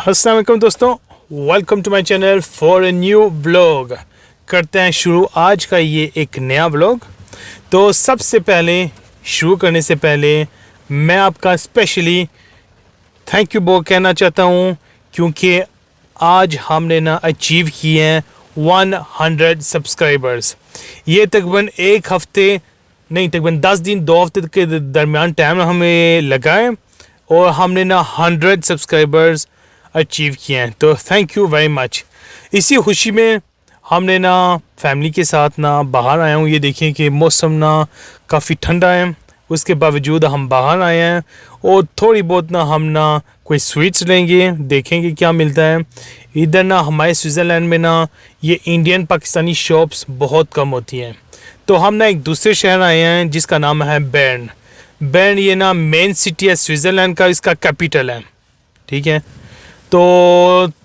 अस्सलाम वालेकुम दोस्तों, welcome to my channel for a new vlog. करते हैं शुरू आज का ये एक नया व्लॉग। तो सबसे पहले शुरू करने से पहले मैं आपका स्पेशली थैंक यू कहना चाहता हूँ, क्योंकि आज हमने ना अचीव किए हैं 100 सब्सक्राइबर्स। ये तकरीबन एक हफ्ते नहीं, तकरीबन 10 दिन 2 हफ्ते के दरमियान टाइम हमें लगा है और हमने ना 100 सब्सक्राइबर्स अचीव किए हैं। तो थैंक यू वेरी मच। इसी खुशी में हमने ना फैमिली के साथ ना बाहर आया हूँ। ये देखिए कि मौसम ना काफ़ी ठंडा है, उसके बावजूद हम बाहर आए हैं और थोड़ी बहुत ना हम ना कोई स्वीट्स लेंगे, देखेंगे क्या मिलता है। इधर ना हमारे स्विट्ज़रलैंड में ना ये इंडियन पाकिस्तानी शॉप्स बहुत कम होती हैं। तो हम ना एक दूसरे शहर आए हैं जिसका नाम है बेर्न। बेर्न ये ना मेन सिटी है स्विट्ज़रलैंड का, इसका कैपिटल है। ठीक है, तो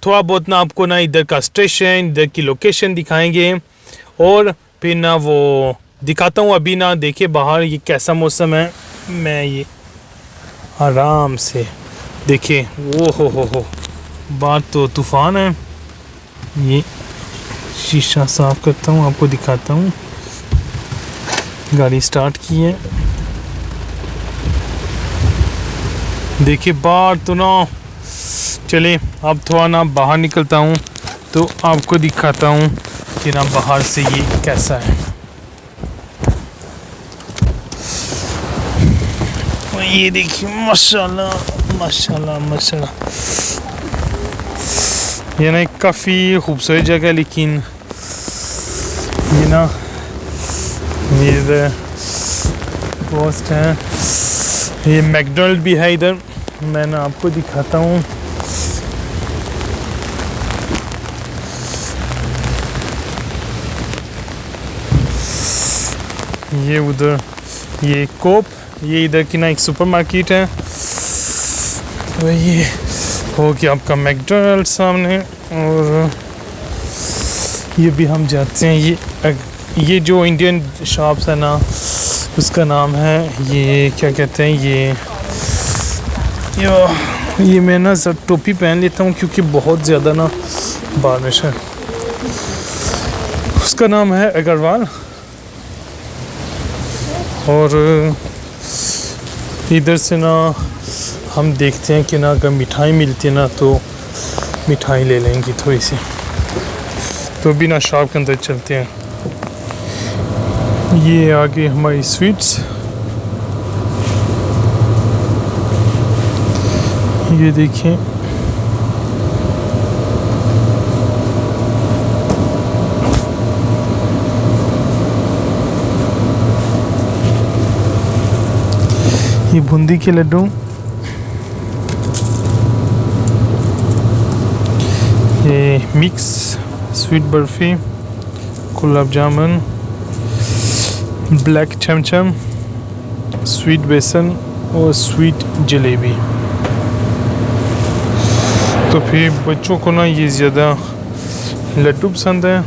थोड़ा बहुत ना आपको ना इधर का स्टेशन, इधर की लोकेशन दिखाएंगे और फिर ना वो दिखाता हूँ। अभी ना देखिए बाहर ये कैसा मौसम है। मैं ये आराम से देखिए, वो हो बाहर तो तूफ़ान है। ये शीशा साफ़ करता हूँ, आपको दिखाता हूँ। गाड़ी स्टार्ट की है, देखिए बाहर तो ना। चलिए अब थोड़ा ना बाहर निकलता हूँ तो आपको दिखाता हूँ कि ना बाहर से ये कैसा है। ये देखिए माशाल्लाह माशाल्लाह माशाल्लाह, ये ना काफ़ी खूबसूरत जगह है। लेकिन ये ना ये पोस्ट है, ये मैकडोनल्ड भी है इधर। मैं ना आपको दिखाता हूँ। ये उधर ये कोप, ये इधर की ना एक सुपरमार्केट है। तो ये हो गया आपका मैकडोनल्ड सामने। और ये भी हम जाते हैं। ये जो इंडियन शॉप्स है ना, उसका नाम है ये क्या कहते हैं, ये मैं ना सर टोपी पहन लेता हूँ क्योंकि बहुत ज़्यादा ना बारिश है। उसका नाम है अग्रवाल। और इधर से ना हम देखते हैं कि ना अगर मिठाई मिलती है ना तो मिठाई ले लेंगे थोड़ी सी। तो भी ना शॉप के अंदर चलते हैं। ये आगे हमारी स्वीट्स, ये देखिए ये बूंदी के लड्डू, ये mix sweet barfi, gulab jamun, black चमचम, स्वीट बेसन और स्वीट जलेबी। तो फिर बच्चों को ना ये ज़्यादा लड्डू पसंद है।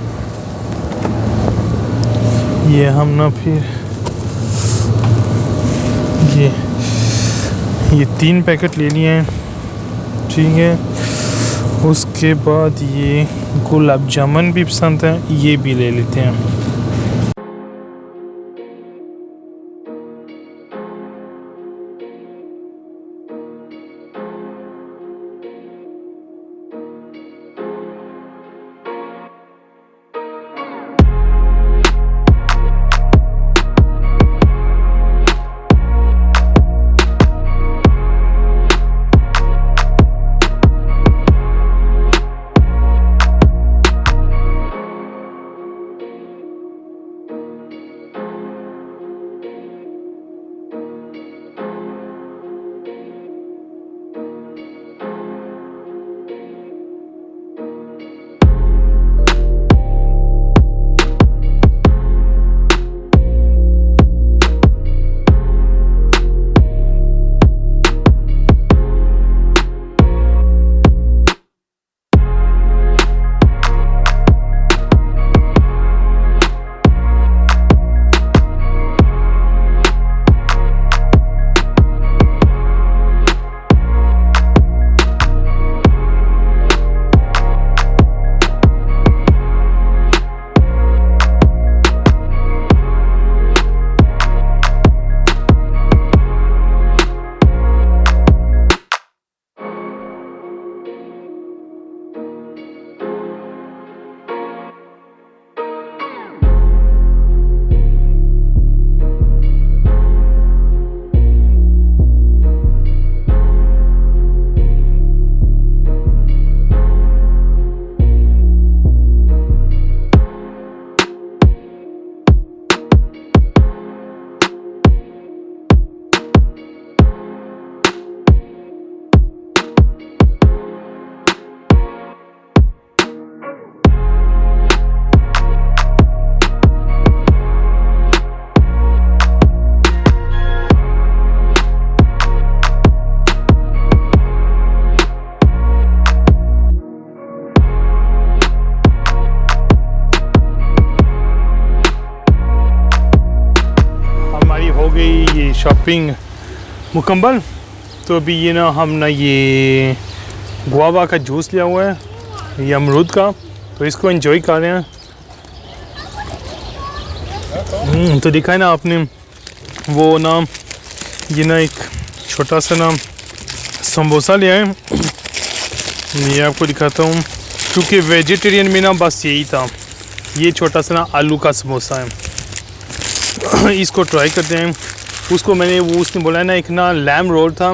ये हम ना फिर ये 3 पैकेट ले लिए हैं। ठीक है, उसके बाद ये गुलाब जामुन भी पसंद है, ये भी ले लेते हैं। हो गई ये शॉपिंग मुकम्मल। तो अभी ये ना हम ना ये गुआवा का जूस लिया हुआ है, ये अमरूद का, तो इसको एंजॉय कर रहे हैं। तो दिखा है ना आपने वो ना, ये ना एक छोटा सा ना समोसा लिया है, ये आपको दिखाता हूँ। क्योंकि वेजिटेरियन में ना बस यही था, ये छोटा सा ना आलू का समोसा है। इसको ट्राई करते हैं। उसको मैंने वो उसने बोला है ना एक ना लैम रोल था,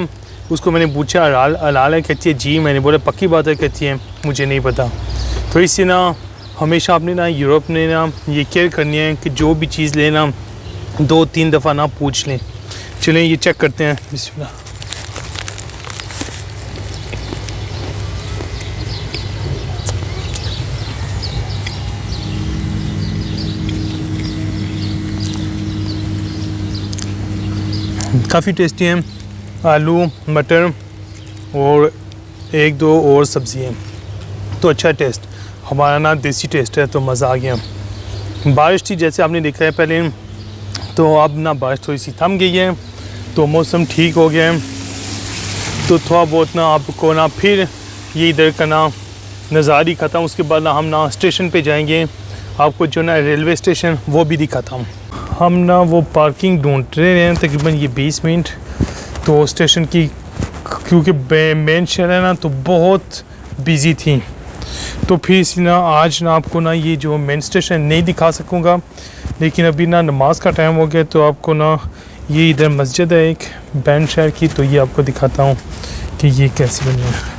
उसको मैंने पूछा हलाल है, कहती है जी। मैंने बोला पक्की बात है, कहती है मुझे नहीं पता। तो इससे ना हमेशा आपने ना यूरोप ने ना ये केयर करनी है कि जो भी चीज़ लेना 2-3 दफ़ा ना पूछ लें। चलें ये चेक करते हैं। बिस्मिल्लाह। काफ़ी टेस्टी हैं, आलू मटर और 1-2 और सब्ज़ी हैं, तो अच्छा टेस्ट। हमारा ना देसी टेस्ट है, तो मज़ा आ गया। बारिश थी जैसे आपने देखा है पहले, तो अब ना बारिश थोड़ी सी थम गई है, तो मौसम ठीक हो गया है। तो थोड़ा बहुत ना आपको ना फिर ये इधर का ना नज़ारा दिखाता हूँ। उसके बाद ना हम ना स्टेशन पे जाएंगे, आपको जो ना रेलवे स्टेशन वो भी दिखाता हूँ। हम ना वो पार्किंग ढूंढ रहे हैं तकरीबन ये 20 मिनट, तो स्टेशन की, क्योंकि मेन शहर है ना तो बहुत बिज़ी थी, तो फिर इसी ना आज ना आपको ना ये जो मेन स्टेशन नहीं दिखा सकूँगा। लेकिन अभी ना नमाज का टाइम हो गया, तो आपको ना ये इधर मस्जिद है एक बैंड शहर की, तो ये आपको दिखाता हूँ कि ये कैसी बनी है।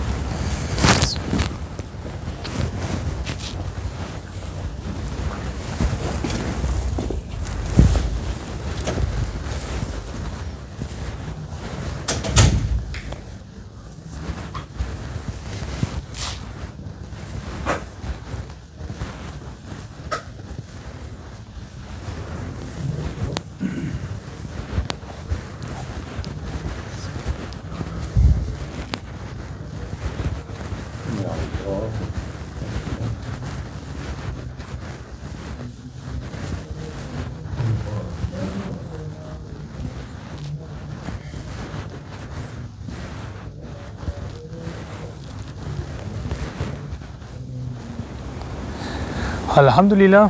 अल्हम्दुलिल्लाह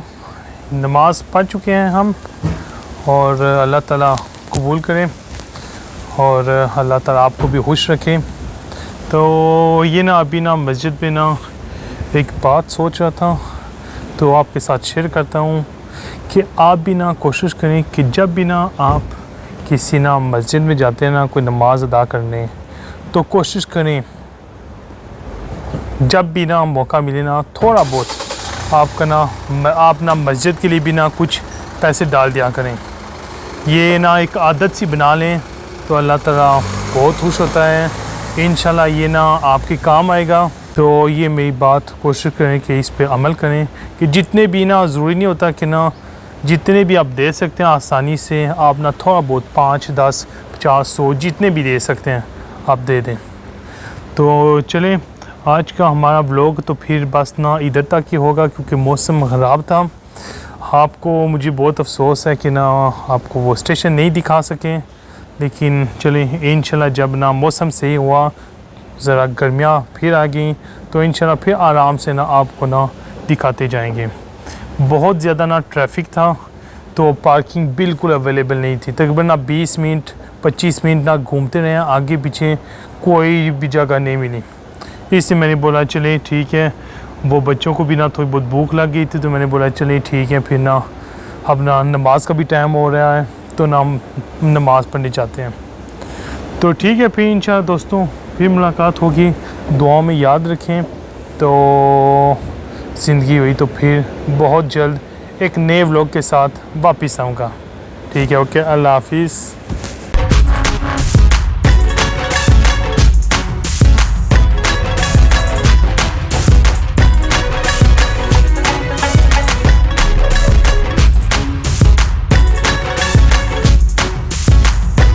नमाज़ पढ़ चुके हैं हम, और अल्लाह ताला कबूल करें, और अल्लाह ताला आपको भी खुश रखें। तो ये ना अभी ना मस्जिद में ना एक बात सोच रहा था, तो आपके साथ शेयर करता हूँ कि आप भी ना कोशिश करें कि जब भी ना आप किसी ना मस्जिद में जाते हैं ना कोई नमाज अदा करने, तो कोशिश करें जब भी ना मौका मिले ना थोड़ा बहुत आपका ना आप ना मस्जिद के लिए भी ना कुछ पैसे डाल दिया करें। ये ना एक आदत सी बना लें, तो अल्लाह ताला बहुत खुश होता है। इंशाल्लाह ये ना आपके काम आएगा। तो ये मेरी बात, कोशिश करें कि इस पे अमल करें कि जितने भी ना, ज़रूरी नहीं होता कि ना जितने भी आप दे सकते हैं आसानी से, आप ना थोड़ा बहुत 5, 10, 50, 100 जितने भी दे सकते हैं आप दे दें। तो चलें आज का हमारा व्लॉग तो फिर बस ना इधर तक ही होगा, क्योंकि मौसम ख़राब था। आपको मुझे बहुत अफसोस है कि ना आपको वो स्टेशन नहीं दिखा सकें, लेकिन चलें इंशाल्लाह जब ना मौसम सही हुआ, ज़रा गर्मियाँ फिर आ गई, तो इंशाल्लाह फिर आराम से ना आपको ना दिखाते जाएंगे। बहुत ज़्यादा ना ट्रैफिक था, तो पार्किंग बिल्कुल अवेलेबल नहीं थी। तकरीबन ना 20 मिनट 25 मिनट ना घूमते रहे, आगे पीछे कोई भी जगह नहीं मिली। इससे मैंने बोला चले ठीक है, वो बच्चों को भी ना थोड़ी बहुत भूख लग गई थी, तो मैंने बोला चले ठीक है, फिर ना अब ना नमाज का भी टाइम हो रहा है, तो ना नमाज़ पढ़ने जाते हैं। तो ठीक है, फिर इंशाल्लाह दोस्तों फिर मुलाकात होगी। दुआ में याद रखें। तो ज़िंदगी हुई तो फिर बहुत जल्द एक नए व्लॉग के साथ वापस आऊँगा। ठीक है, ओके, अल्लाह हाफिज़।